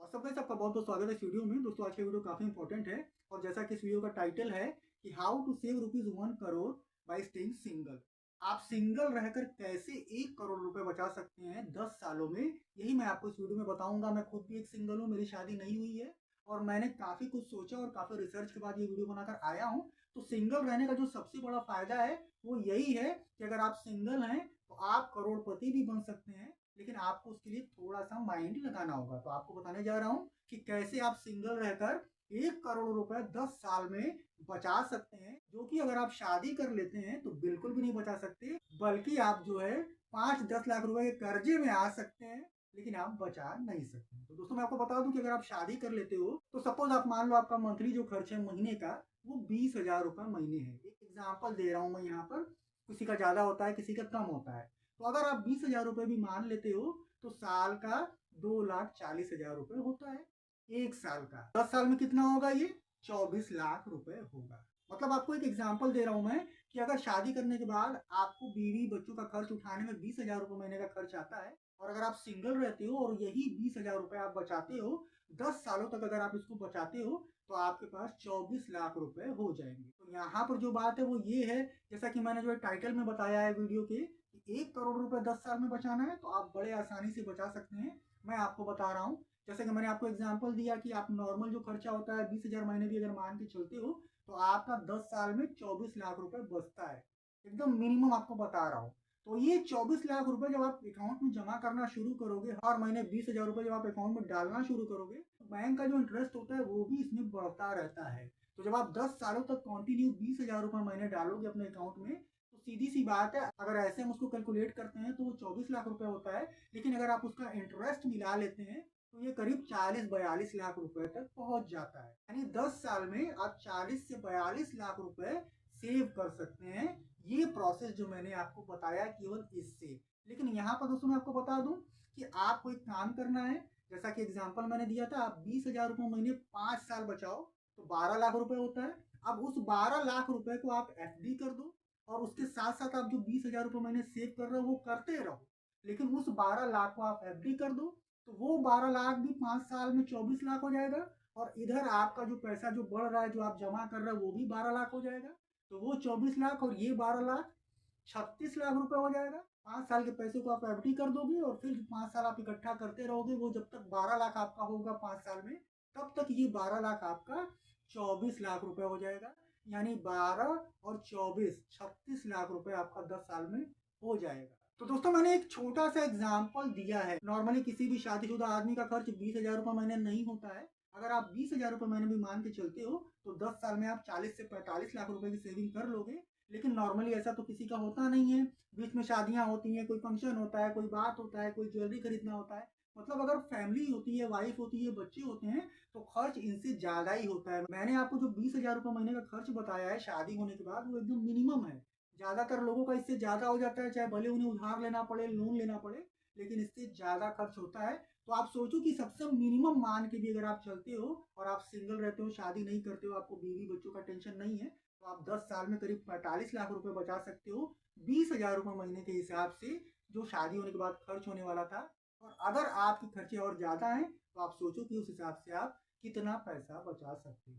सब गाइस आपका बहुत बहुत स्वागत है इस वीडियो में। दोस्तों आज की वीडियो काफी इंपॉर्टेंट है और जैसा कि इस वीडियो का टाइटल है कि how to save ₹1 crore by staying single. आप सिंगल रहकर कैसे 1 करोड़ रुपए बचा सकते हैं 10 सालों में, यही मैं आपको इस वीडियो में बताऊंगा। मैं खुद भी एक सिंगल हूँ, मेरी शादी नहीं हुई है और मैंने काफी कुछ सोचा और काफी रिसर्च के बाद ये वीडियो बनाकर आया हूँ। तो सिंगल रहने का जो सबसे बड़ा फायदा है वो यही है कि अगर आप सिंगल हैं तो आप करोड़पति भी बन सकते हैं, लेकिन आपको उसके लिए थोड़ा सा माइंड लगाना होगा। तो आपको बताने जा रहा हूँ कि कैसे आप सिंगल रहकर 1 करोड़ रुपए 10 साल में बचा सकते हैं, जो कि अगर आप शादी कर लेते हैं तो बिल्कुल भी नहीं बचा सकते, बल्कि आप जो है 5-10 लाख रुपए के कर्जे में आ सकते हैं, लेकिन आप बचा नहीं सकते। तो दोस्तों मैं आपको बता दूं कि अगर आप शादी कर लेते हो तो सपोज आप मान लो आपका मंथली जो खर्च है महीने का वो 20,000 रुपए महीने है। एक एग्जाम्पल दे रहा हूं मैं यहाँ पर, किसी का ज्यादा होता है किसी का कम होता है। तो अगर आप 20,000 रुपए भी मान लेते हो तो साल का 2,40,000 रुपए होता है। एक साल का 10 साल में कितना होगा ये? 24 लाख रुपए होगा। मतलब आपको एक एग्जांपल दे रहा हूं मैं कि अगर शादी करने के बाद आपको बीवी बच्चों का खर्च उठाने में 20,000 रुपए महीने का खर्च आता है और अगर आप सिंगल रहते हो और यही 20,000 रुपए आप बचाते हो 10 सालों तक, अगर आप इसको बचाते हो तो आपके पास 24 लाख रुपए हो जाएंगे। तो यहाँ पर जो बात है वो ये है, जैसा कि मैंने जो टाइटल में बताया है वीडियो के, 1 करोड़ रुपए 10 साल में बचाना है तो आप बड़े आसानी से बचा सकते हैं। मैं आपको बता रहा हूँ, जैसे कि मैंने आपको एग्जांपल दिया कि आप नॉर्मल जो खर्चा होता है 20,000 महीने भी अगर मान के चलते हो तो आपका 10 साल में 24 लाख रुपए बचता है। एकदम मिनिमम आपको बता रहा हूँ। तो ये 24 लाख रुपए जब आप अकाउंट में जमा करना शुरू करोगे, हर महीने 20,000 रुपए जब आप अकाउंट में डालना शुरू करोगे तो बैंक का जो इंटरेस्ट होता है वो भी इसमें बढ़ता रहता है। तो जब आप 10 सालों तक कंटिन्यू 20,000 रुपए महीने डालोगे अपने अकाउंट में तो सीधी सी बात है, अगर ऐसे हम उसको कैलकुलेट करते हैं तो वो 24 लाख रुपए होता है, लेकिन अगर आप उसका इंटरेस्ट मिला लेते हैं तो ये करीब 40-42 लाख रुपए तक पहुंच जाता है। यानी 10 साल में आप 40 से 42 लाख रुपए सेव कर सकते हैं। ये प्रोसेस जो मैंने आपको बताया केवल इससे। लेकिन यहाँ पर दोस्तों मैं आपको बता दूं कि आपको एक काम करना है, जैसा कि एग्जांपल मैंने दिया था, आप 20,000 रुपए महीने 5 साल बचाओ तो 12 लाख रुपए होता है। अब उस 12 लाख रुपए को आप एफडी कर दो और उसके साथ साथ आप जो 20,000 रुपए महीने सेव कर रहे हो वो करते रहो, लेकिन उस 12 लाख को आप एफडी कर दो तो वो 12 लाख भी 5 साल में 24 लाख हो जाएगा और इधर आपका जो पैसा जो बढ़ रहा है जो आप जमा कर रहे हो वो भी 12 लाख हो जाएगा। तो वो 24 लाख और ये 12 लाख 36 लाख रुपए हो जाएगा। 5 साल के पैसे को आप एफडी कर दोगे और फिर 5 साल आप इकट्ठा करते रहोगे, वो जब तक 12 लाख आपका होगा 5 साल में तब तक ये 12 लाख आपका 24 लाख रुपए हो जाएगा। यानी 12 और 24 36 लाख रुपए आपका 10 साल में हो जाएगा। तो दोस्तों मैंने एक छोटा सा एग्जाम्पल दिया है। नॉर्मली किसी भी शादीशुदा आदमी का खर्च 20,000 रुपए महीने नहीं होता है। अगर आप 20,000 रुपए महीने भी मान के चलते हो तो 10 साल में आप 40 से 45 लाख रुपए की सेविंग कर लोगे। लेकिन नॉर्मली ऐसा तो किसी का होता नहीं है। बीच में शादियां होती हैं, कोई फंक्शन होता है, कोई बात होता है, कोई ज्वेलरी खरीदना होता है। मतलब अगर फैमिली होती है, वाइफ होती है, बच्चे होते हैं तो खर्च इनसे ज्यादा ही होता है। मैंने आपको जो 20,000 रुपए महीने का खर्च बताया है शादी होने के बाद वो एकदम मिनिमम है। ज्यादातर लोगों का इससे ज्यादा हो जाता है, चाहे भले उन्हें उधार लेना पड़े, लोन लेना पड़े, लेकिन इससे ज्यादा खर्च होता है। तो आप सोचो कि सबसे मिनिमम मान के भी अगर आप चलते हो और आप सिंगल रहते हो, शादी नहीं करते हो, आपको बीवी बच्चों का टेंशन नहीं है, तो आप 10 साल में करीब 45 लाख रुपए बचा सकते हो 20,000 रुपए महीने के हिसाब से, जो शादी होने के बाद खर्च होने वाला था। और अगर आपके खर्चे और ज्यादा हैं तो आप सोचो कि उस हिसाब से आप कितना पैसा बचा सकते हो।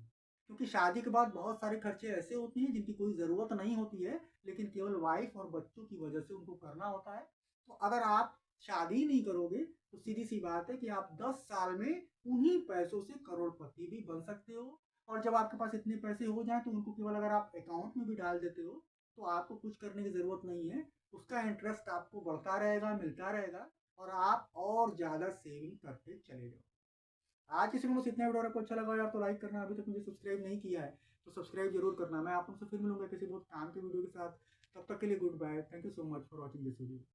क्योंकि शादी के बाद बहुत सारे खर्चे ऐसे होते हैं जिनकी कोई ज़रूरत नहीं होती है, लेकिन केवल वाइफ और बच्चों की वजह से उनको करना होता है। तो अगर आप शादी नहीं करोगे तो सीधी सी बात है कि आप 10 साल में उन्हीं पैसों से करोड़पति भी बन सकते हो। और जब आपके पास इतने पैसे हो जाएं तो उनको केवल अगर आप अकाउंट में भी डाल देते हो तो आपको कुछ करने की ज़रूरत नहीं है। उसका इंटरेस्ट आपको बढ़ता रहेगा, मिलता रहेगा और आप और ज़्यादा सेविंग करते चले जाओ। आज किसी को बस इतना वीडियो आपको अच्छा लगा यार तो लाइक करना, अभी तक मुझे सब्सक्राइब नहीं किया है तो सब्सक्राइब जरूर करना। मैं आप लोगों से फिर मिलूंगा किसी बहुत काम के वीडियो के साथ। तब तक के लिए good bye. Thank you so much for watching this video.